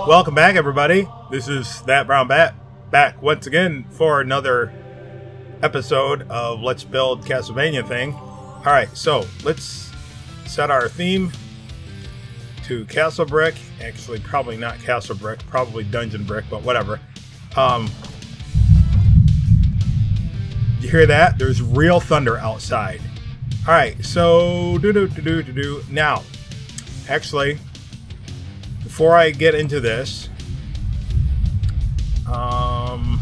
Welcome back, everybody. This is That Brown Bat back once again for another episode of Let's Build Castlevania thing. Alright, so let's set our theme to Castle Brick. Actually, probably not Castle Brick, probably Dungeon Brick, but whatever. You hear that? There's real thunder outside. Alright, so now, actually, before I get into this, I'm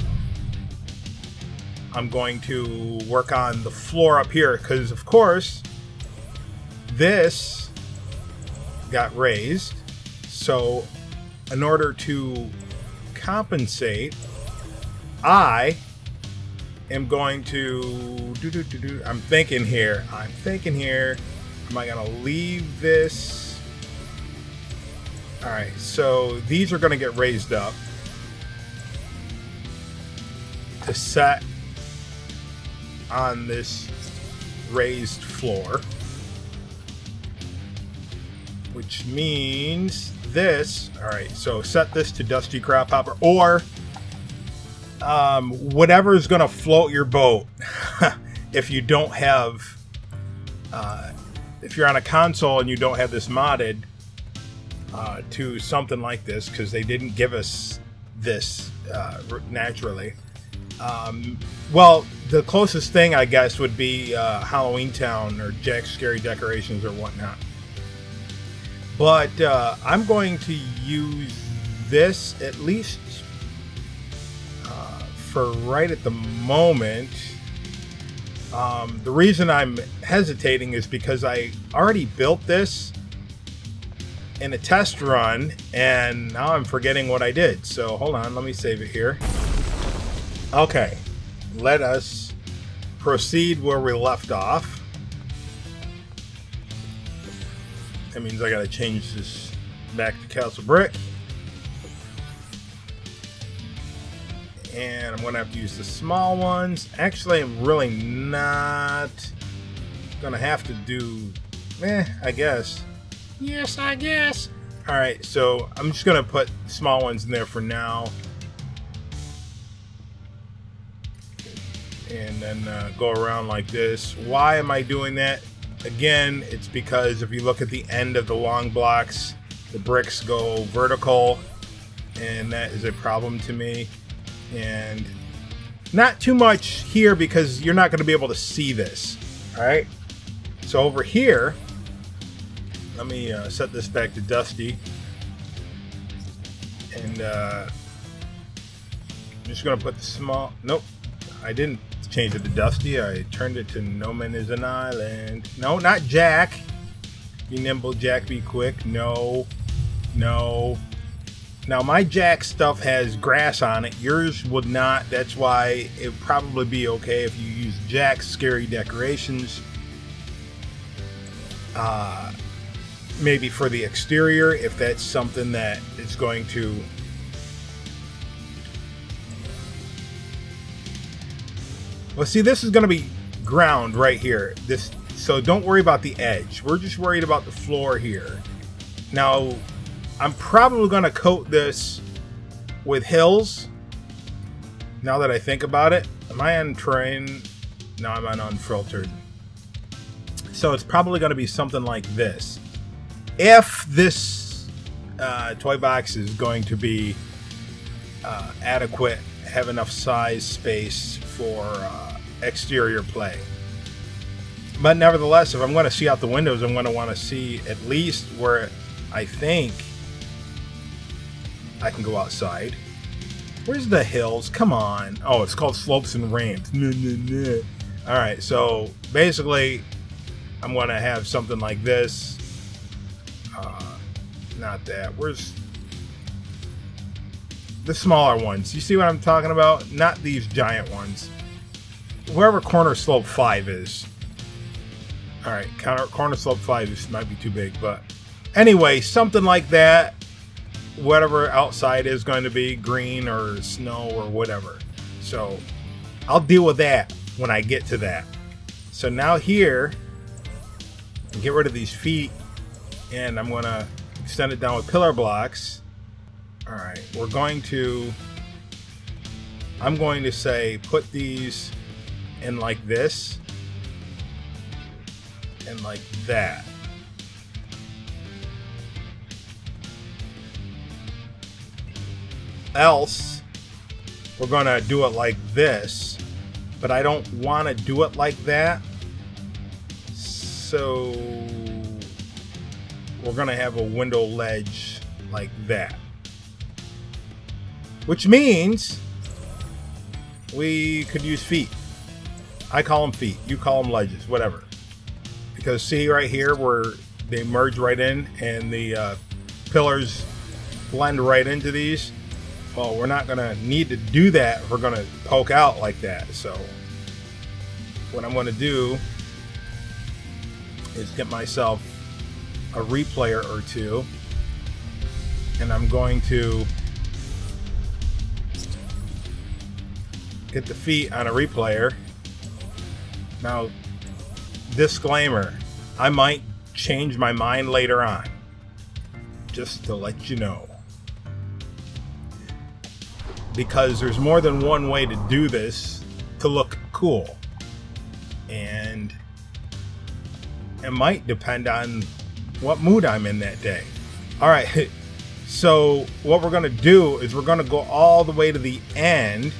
going to work on the floor up here because, of course, this got raised. So, in order to compensate, I am going to I'm thinking here. Am I gonna leave this? Alright, so these are gonna get raised up to set on this raised floor, which means this. Alright, so set this to Dusty Crop Hopper or whatever is going to float your boat. If you don't have, if you're on a console and you don't have this modded to something like this, because they didn't give us this naturally. Well, the closest thing I guess would be Halloween Town or Jack's Scary Decorations or whatnot. But I'm going to use this at least for right at the moment. The reason I'm hesitating is because I already built this in a test run and now I'm forgetting what I did. So hold on, let me save it here. Okay, let us proceed where we left off. That means I gotta change this back to Castle Brick. And I'm going to have to use the small ones. Actually, I'm really not going to have to do... I guess. Yes, I guess. Alright, so I'm just going to put small ones in there for now. And then go around like this. Why am I doing that? Again, it's because if you look at the end of the long blocks, the bricks go vertical. And that is a problem to me. And not too much here because you're not going to be able to see this. Alright, so over here, let me set this back to Dusty, and I'm just going to put the small... Nope, I didn't change it to Dusty. I turned it to No Man is an Island. No, not Jack. Be nimble, Jack, be quick. No. Now, my Jack stuff has grass on it. Yours would not. That's why it would probably be okay if you use Jack's Scary Decorations. Maybe for the exterior, if that's something that is going to... Well, see, this is going to be ground right here. So don't worry about the edge. We're just worried about the floor here. Now... I'm probably going to coat this with hills. Now that I think about it. Am I on terrain? No, I'm on unfiltered. So it's probably going to be something like this. If this toy box is going to be adequate, have enough size, space for exterior play. But nevertheless, if I'm going to see out the windows, I'm going to want to see at least where I think I can go outside. Where's the hills? Come on. Oh, it's called slopes and ramps. Alright, so basically I'm going to have something like this. Not that. Where's the smaller ones? You see what I'm talking about? Not these giant ones. Wherever corner slope 5 is. Alright, corner slope 5 this might be too big, but anyway, something like that. Whatever outside is going to be, green or snow or whatever. So I'll deal with that when I get to that. So now here, get rid of these feet, and I'm going to extend it down with pillar blocks. All right, we're going to, I'm going to say put these in like this and like that. Else, we're going to do it like this, but I don't want to do it like that. So we're going to have a window ledge like that. Which means we could use feet. I call them feet. You call them ledges, whatever. Because see right here where they merge right in and the pillars blend right into these. Well, we're not going to need to do that if we're going to poke out like that. So what I'm going to do is get myself a replayer or two. And I'm going to get the feet on a replayer. Now, disclaimer, I might change my mind later on. Just to let you know. Because there's more than one way to do this to look cool. And it might depend on what mood I'm in that day. Alright, so what we're going to do is we're going to go all the way to the end.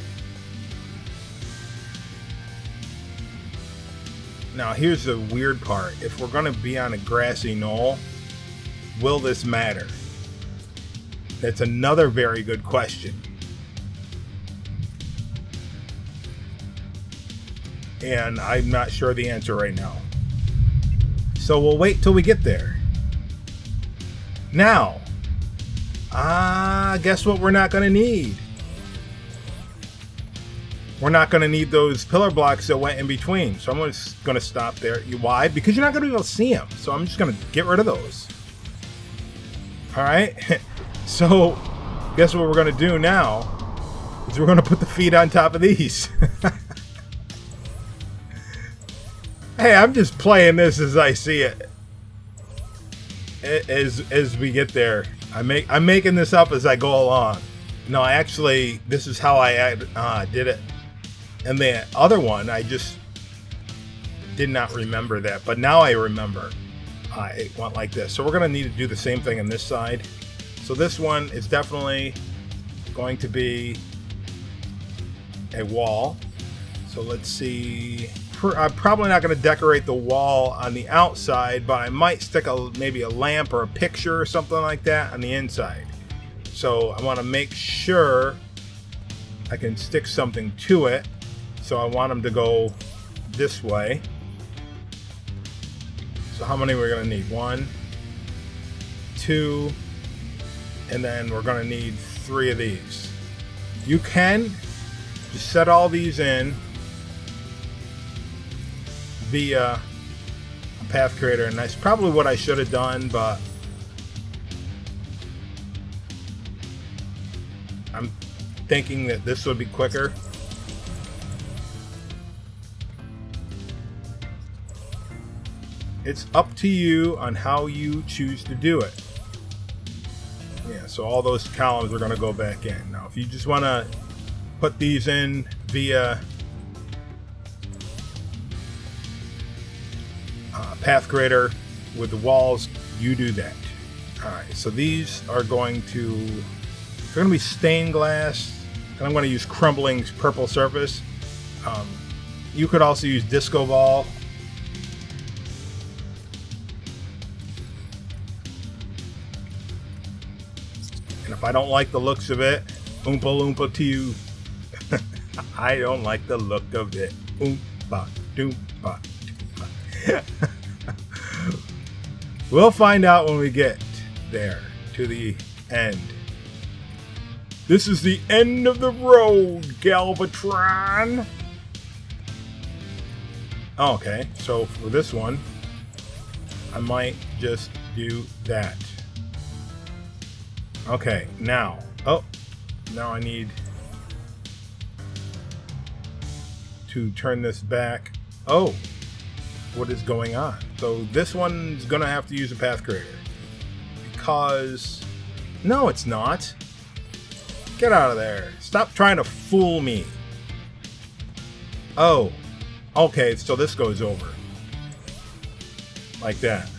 Now here's the weird part. If we're going to be on a grassy knoll, will this matter? That's another very good question. And I'm not sure the answer right now. So we'll wait till we get there. Now, guess what we're not going to need? We're not going to need those pillar blocks that went in between. So I'm just going to stop there. Why? Because you're not going to be able to see them. So I'm just going to get rid of those. Alright? So, guess what we're going to do now? Is we're going to put the feet on top of these. Hey, I'm just playing this as I see it. As we get there, I'm making this up as I go along. No, actually, this is how I did it. And the other one, I just did not remember that, but now I remember. I went like this. So we're going to need to do the same thing on this side. So this one is definitely going to be a wall. So let's see. I'm probably not going to decorate the wall on the outside, but I might stick maybe a lamp or a picture or something like that on the inside. So I want to make sure I can stick something to it. So I want them to go this way. So how many are we going to need? 1, 2, and then we're going to need 3 of these. You can just set all these in via a path creator, and that's probably what I should have done, but I'm thinking that this would be quicker. It's up to you on how you choose to do it. Yeah, so all those columns are going to go back in. Now, if you just want to put these in via path creator with the walls, you do that. Alright, so these are going to, they're going to be stained glass, and I'm going to use crumbling purple surface. You could also use disco ball. And if I don't like the looks of it, oompa loompa to you. I don't like the look of it. Oompa doompa. We'll find out when we get there to the end. This is the end of the road, Galvatron. Okay, so for this one, I might just do that. Okay, now, now I need to turn this back. Oh, what is going on? So this one's gonna have to use a path creator because, no, it's not. Get out of there. Stop trying to fool me. Oh. Okay, so this goes over. Like that.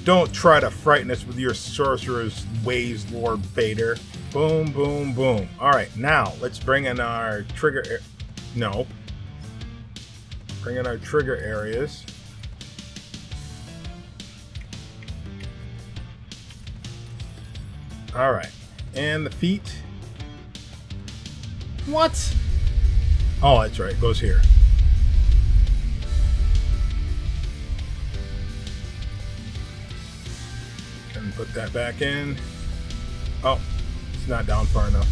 Don't try to frighten us with your sorcerer's ways, Lord Vader. Boom, boom, boom. Alright, now let's bring in our trigger... No. Bring in our trigger areas. Alright. And the feet. What? Oh, that's right. It goes here. And put that back in. Oh, it's not down far enough.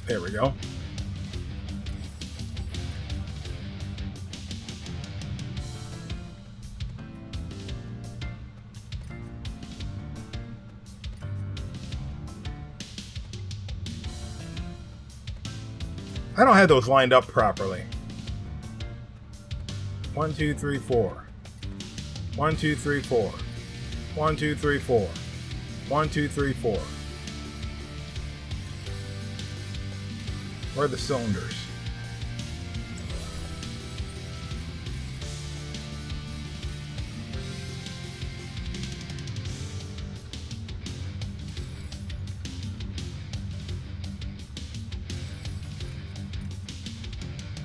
There we go. I don't have those lined up properly. 1, 2, 3, 4. 1, 2, 3, 4. 1, 2, 3, 4. 1, 2, 3, 4. Where are the cylinders?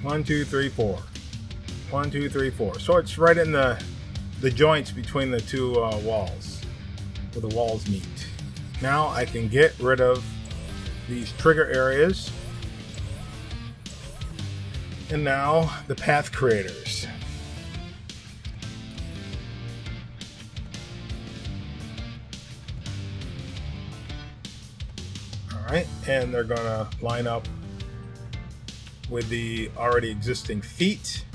One, two, three, four. 1, 2, 3, 4. So it's right in the joints between the two walls, where the walls meet. Now I can get rid of these trigger areas. And now the path creators. Alright, and they're gonna line up with the already existing feet.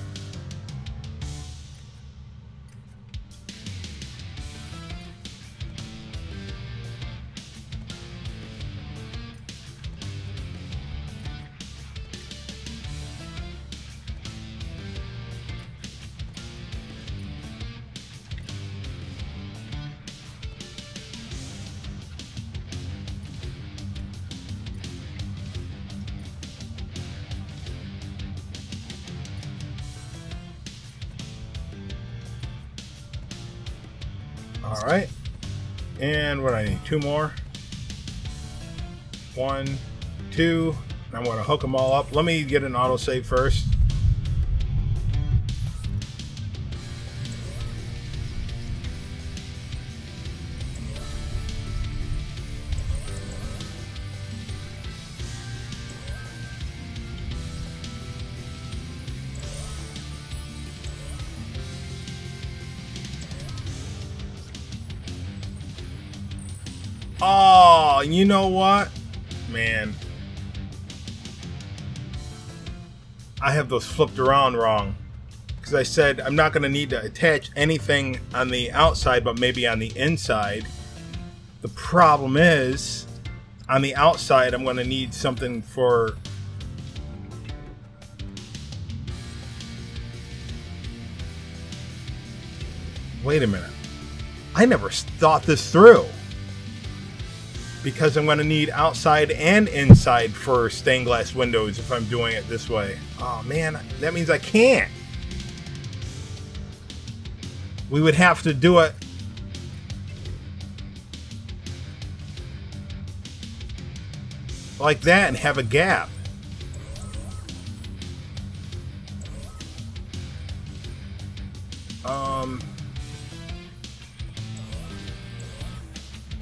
Alright, and what I need, 2 more. 1, 2. I'm going to hook them all up. Let me get an autosave first. Oh, you know what? Man. I have those flipped around wrong. Because I said I'm not going to need to attach anything on the outside, but maybe on the inside. The problem is, on the outside, I'm going to need something for... Wait a minute. I never thought this through. Because I'm going to need outside and inside for stained glass windows if I'm doing it this way. Oh man, that means I can't. We would have to do it like that and have a gap.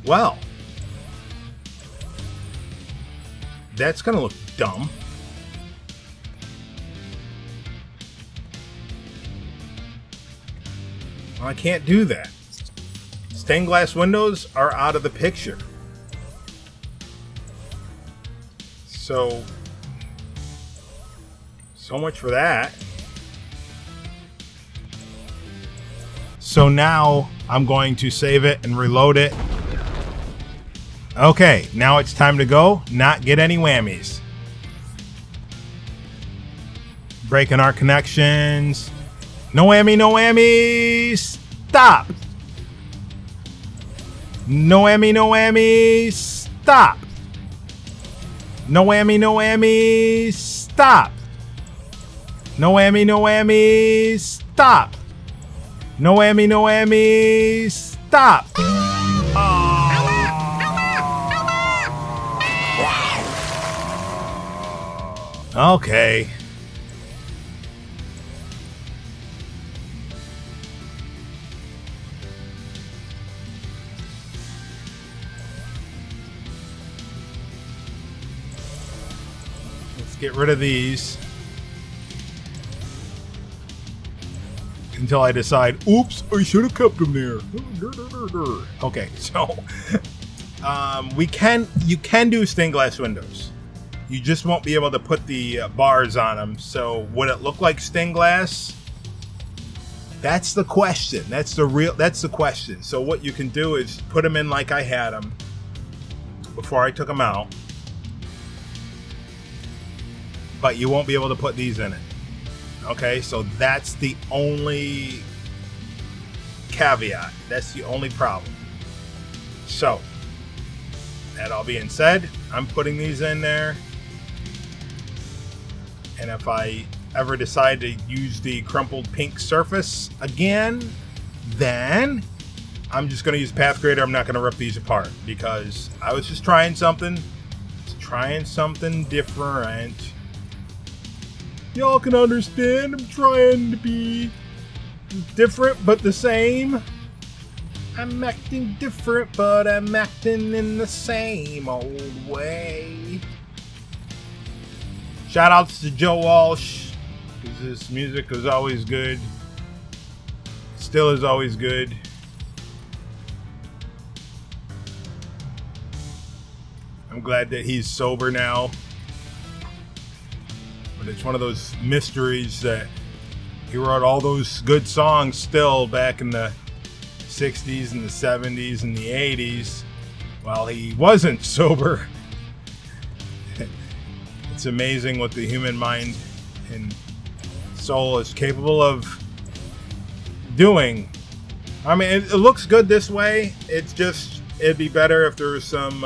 Well. That's gonna look dumb. Well, I can't do that. Stained glass windows are out of the picture. So much for that. So now I'm going to save it and reload it. Okay, now it's time to go, not get any whammies. Breaking our connections. No whammy, no whammy. Stop. No whammy, no whammy. Stop. No whammy, no whammy. Stop. No whammy, no whammy. Stop. No whammy, no whammy. Stop. Okay. Let's get rid of these until I decide, oops, I should have kept them there. Okay, so you can do stained glass windows. You just won't be able to put the bars on them. So would it look like stained glass? That's the question. That's the question. So what you can do is put them in like I had them before I took them out. But you won't be able to put these in it. Okay, so that's the only caveat. That's the only problem. So, that all being said, I'm putting these in there. And if I ever decide to use the crumpled pink surface again, then I'm just going to use Path Creator. I'm not going to rip these apart because I was just trying something. Just trying something different. Y'all can understand. I'm trying to be different but the same. I'm acting different, but I'm acting in the same old way. Shout outs to Joe Walsh, because his music was always good. Still is always good. I'm glad that he's sober now. But it's one of those mysteries that he wrote all those good songs still back in the 60s and the 70s and the 80s while he wasn't sober. It's amazing what the human mind and soul is capable of doing. I mean, it looks good this way. It's just, it'd be better if there was some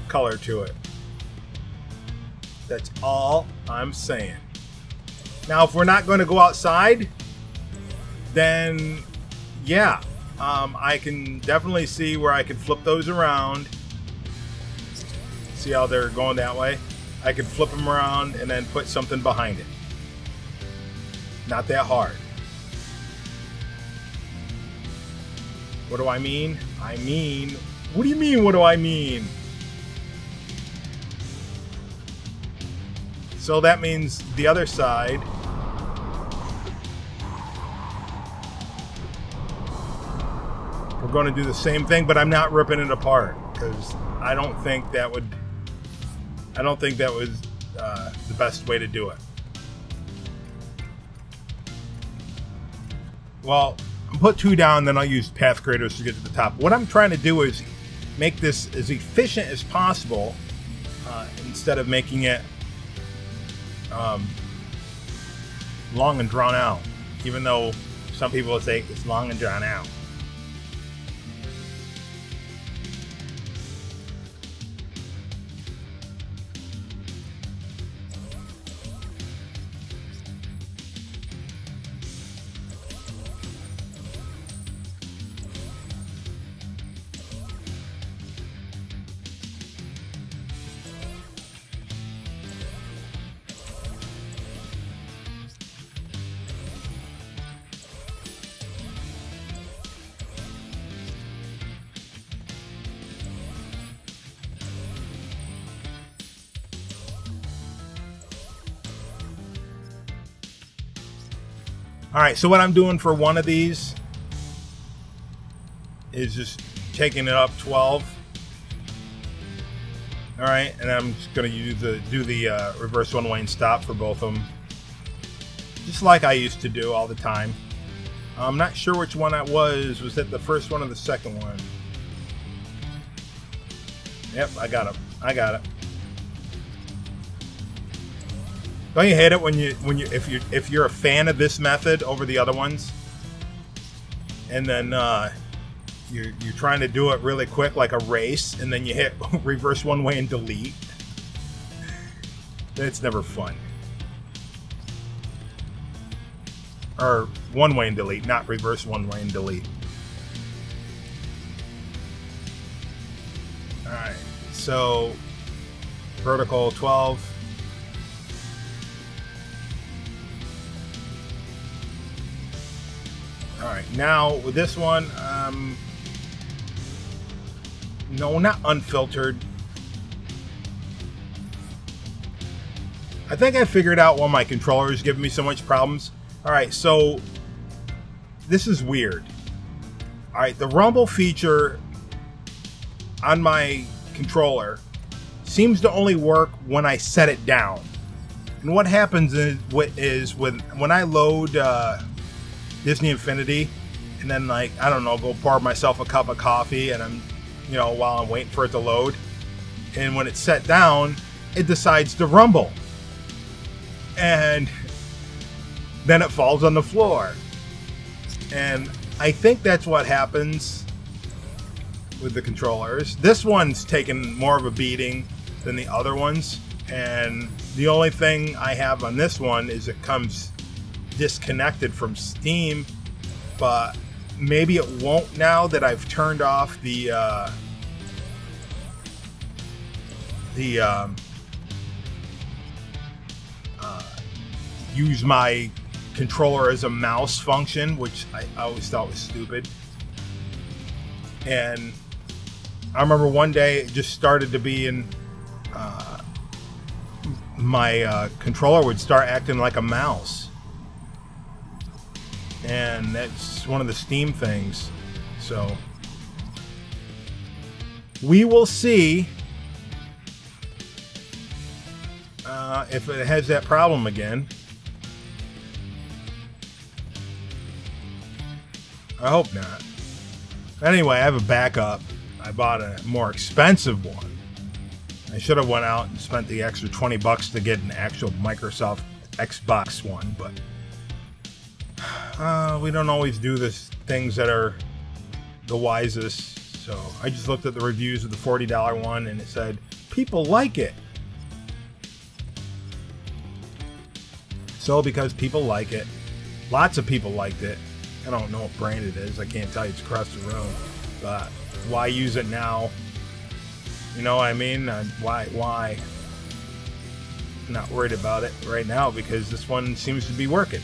color to it. That's all I'm saying. Now, if we're not going to go outside, then yeah, I can definitely see where I could flip those around. See how they're going that way? I could flip them around and then put something behind it. Not that hard. What do I mean? What do you mean, what do I mean? So that means the other side. We're going to do the same thing, but I'm not ripping it apart because I don't think that was the best way to do it. Well, I'll put 2 down, then I'll use path creators to get to the top. What I'm trying to do is make this as efficient as possible instead of making it long and drawn out, even though some people would say it's long and drawn out. Alright, so what I'm doing for one of these is just taking it up 12. Alright, and I'm just going to do the reverse one-way and stop for both of them. Just like I used to do all the time. I'm not sure which one that was. Was it the first one or the second one? Yep, I got it. Don't you hate it when you if you're a fan of this method over the other ones, and then you're trying to do it really quick like a race, and then you hit reverse one way and delete? It's never fun. Or one way and delete, not reverse one way and delete. Alright, so vertical 12. Alright, now with this one, no, not unfiltered. I think I figured out why my controller is giving me so much problems. Alright, so this is weird. Alright, the rumble feature on my controller seems to only work when I set it down. And what happens is when I load Disney Infinity, and then, like, I don't know, go pour myself a cup of coffee, and I'm, you know, while I'm waiting for it to load, and when it's set down, it decides to rumble. And then it falls on the floor. And I think that's what happens with the controllers. This one's taken more of a beating than the other ones, and the only thing I have on this one is it comes disconnected from Steam, but maybe it won't now that I've turned off the use my controller as a mouse function, which I always thought was stupid. And I remember one day it just started to be in my controller would start acting like a mouse, and that's one of the Steam things. So we will see if it has that problem again. I hope not. Anyway, I have a backup. I bought a more expensive one. I should have went out and spent the extra $20 to get an actual Microsoft Xbox one, but we don't always do this things that are the wisest. So I just looked at the reviews of the $40 one, and it said people like it. So because people like it, lots of people liked it. I don't know what brand it is. I can't tell you. It's across the room. But why use it now? You know what I mean? Why? I'm not worried about it right now because this one seems to be working.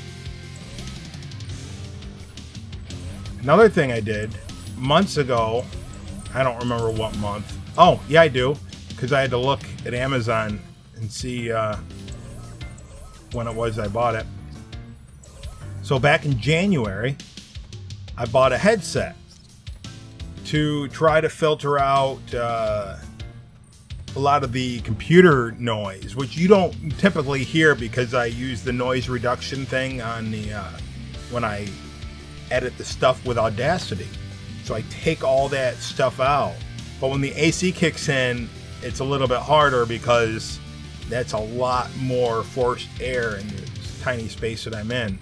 Another thing I did months ago, I don't remember what month. Oh, yeah, I do. Because I had to look at Amazon and see when it was I bought it. So back in January, I bought a headset to try to filter out a lot of the computer noise, which you don't typically hear because I use the noise reduction thing on the when I edit the stuff with Audacity. So I take all that stuff out. But when the AC kicks in, it's a little bit harder because that's a lot more forced air in this tiny space that I'm in.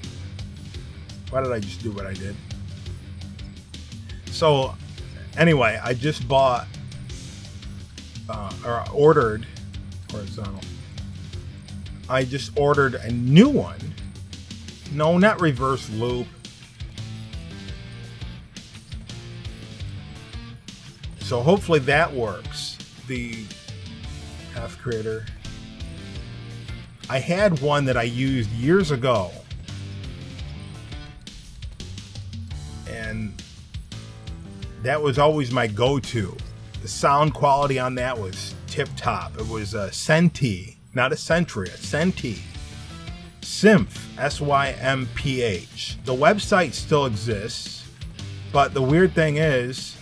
Why did I just do what I did? So anyway, I just bought or ordered horizontal. I just ordered a new one. No, not reverse loop. So hopefully that works. The Path Creator. I had one that I used years ago, and that was always my go-to. The sound quality on that was tip-top. It was a Senti, not a Sentry, a Senti. Symph, S-Y-M-P-H. The website still exists, but the weird thing is,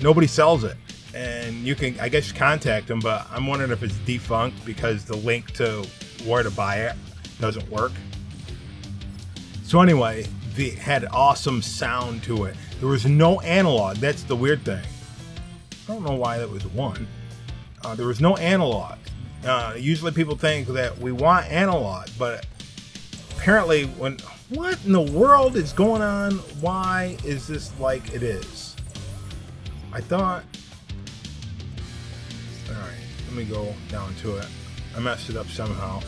nobody sells it. And you can, I guess, contact them, but I'm wondering if it's defunct because the link to where to buy it doesn't work. So anyway, it had awesome sound to it. There was no analog. That's the weird thing. I don't know why that was one. There was no analog. Usually people think that we want analog, but apparently what in the world is going on? Why is this like it is? I thought... Alright, let me go down to it. I messed it up somehow.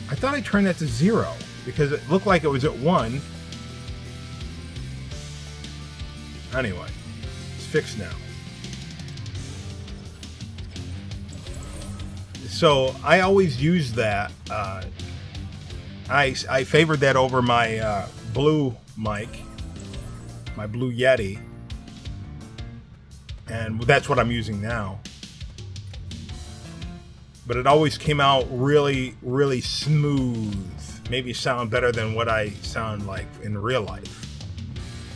I thought I turned that to 0 because it looked like it was at 1. Anyway, it's fixed now. So I always use that. I favored that over my blue mic, my Blue Yeti, and that's what I'm using now. But it always came out really, really smooth. Maybe sound better than what I sound like in real life.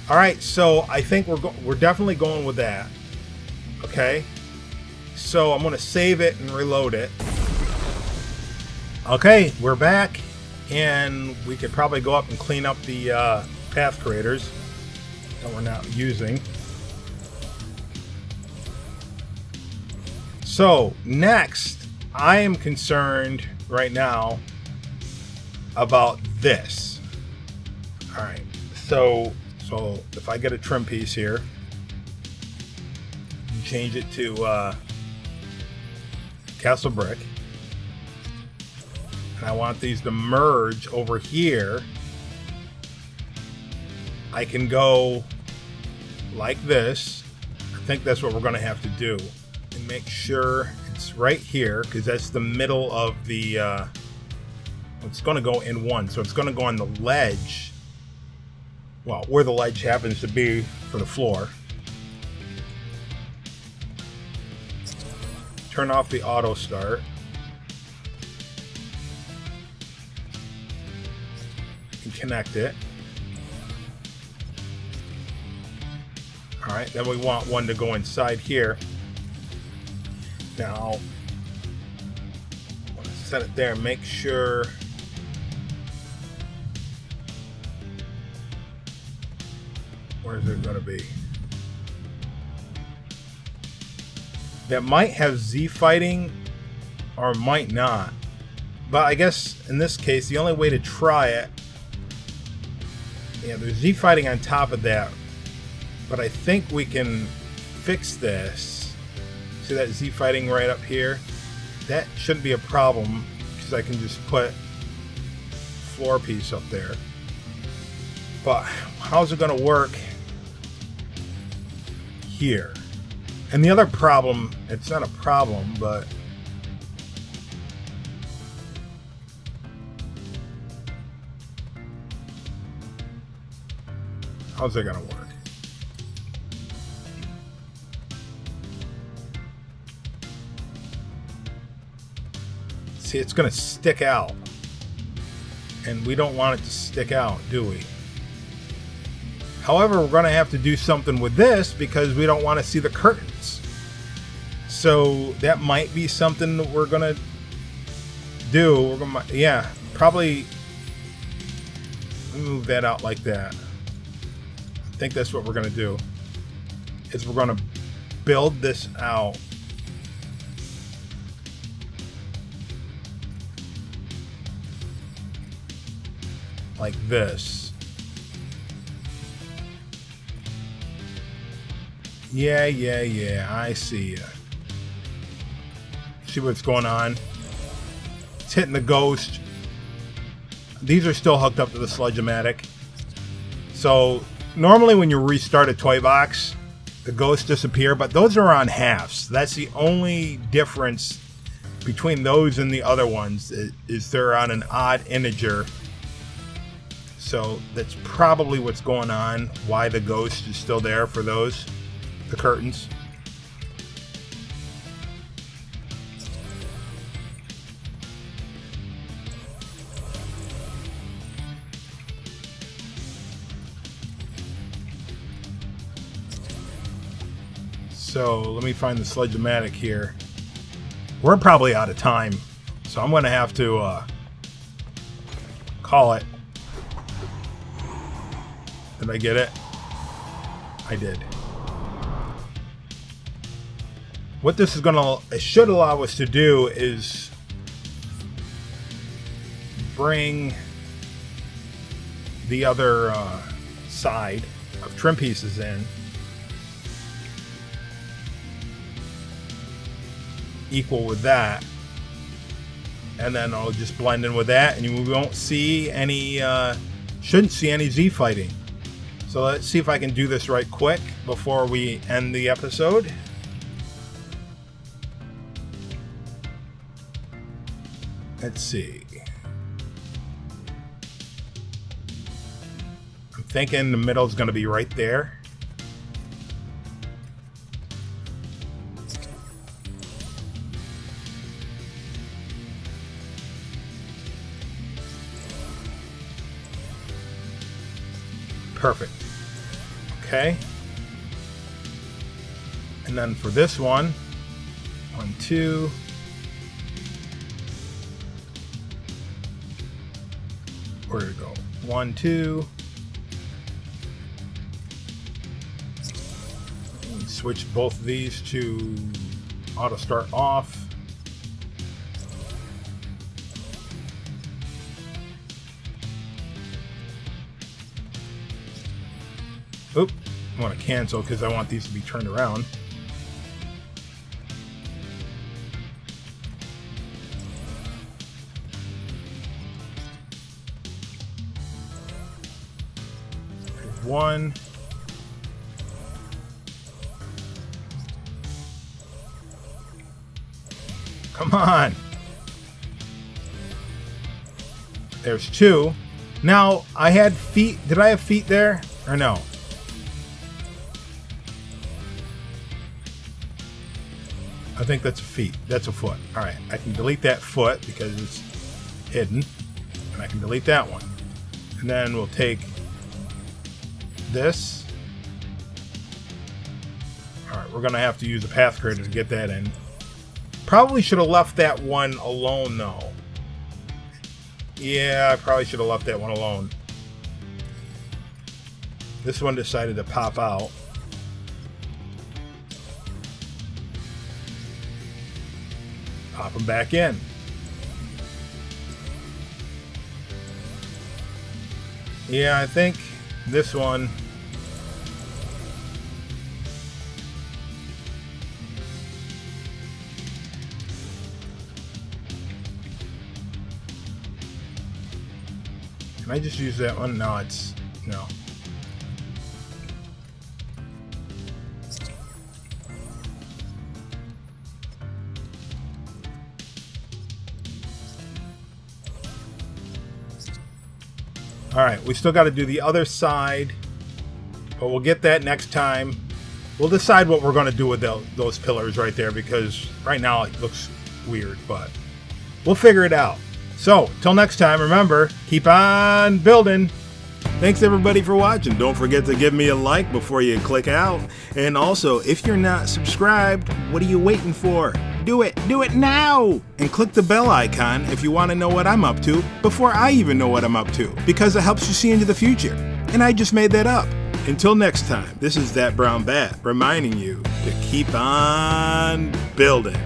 All right, so I think we're definitely going with that. Okay, so I'm gonna save it and reload it. Okay, we're back, and we could probably go up and clean up the path creators that we're not using. So next, I am concerned right now about this. All right, so if I get a trim piece here, change it to Castle Brick, and I want these to merge over here, I can go like this. I think that's what we're going to have to do, and make sure it's right here, because that's the middle of the it's going to go in one, so it's going to go on the ledge, well, where the ledge happens to be for the floor. Turn off the auto start. And connect it. Alright, then we want one to go inside here. Now, I want to set it there, make sure where is it going to be? That might have Z fighting or might not. But I guess in this case, the only way to try it, yeah, there's Z fighting on top of that. But I think we can fix this. See that Z fighting right up here? That shouldn't be a problem because I can just put floor piece up there. But how's it going to work here? And the other problem, it's not a problem, but how's that gonna work? See, it's gonna stick out, and we don't want it to stick out, do we? However, we're gonna have to do something with this because we don't want to see the curtains. So that might be something that we're gonna do. We're gonna, yeah, probably move that out like that. I think that's what we're gonna do. Is we're gonna build this out like this. Yeah, I see ya. See what's going on? It's hitting the ghost. These are still hooked up to the Sludge-O-Matic. So normally when you restart a toy box, the ghosts disappear, but those are on halves. That's the only difference between those and the other ones, is they're on an odd integer. So that's probably what's going on, why the ghost is still there for those, the curtains. So let me find the Sludge-O-Matic here. We're probably out of time, so I'm going to have to call it. Did I get it? I did. What this is it should allow us to do is bring the other side of trim pieces in, equal with that, and then I'll just blend in with that, and we won't see any, shouldn't see any Z fighting. So let's see if I can do this right quick before we end the episode. Let's see. I'm thinking the middle is going to be right there. Perfect. Okay. And then for this one, 1, 2. Where to go? 1, 2. Switch both of these to auto start off. Oop, I want to cancel because I want these to be turned around. There's one. Come on. There's 2. Now, I had feet. Did I have feet there or no? I think that's a feet. That's a foot. All right, I can delete that foot because it's hidden, and I can delete that one. And then we'll take this. All right, we're gonna have to use a path creator to get that in. Probably should have left that one alone though. Yeah, I probably should have left that one alone. This one decided to pop out. Pop them back in. Yeah, I think this one. Can I just use that one? No, it's no. Alright, we still got to do the other side, but we'll get that next time. We'll decide what we're going to do with those pillars right there, because right now it looks weird, but we'll figure it out. So, till next time, remember, keep on building. Thanks everybody for watching. Don't forget to give me a like before you click out. And also, if you're not subscribed, what are you waiting for? Do it now! And click the bell icon if you want to know what I'm up to before I even know what I'm up to, because it helps you see into the future. And I just made that up. Until next time, this is That Brown Bat reminding you to keep on building.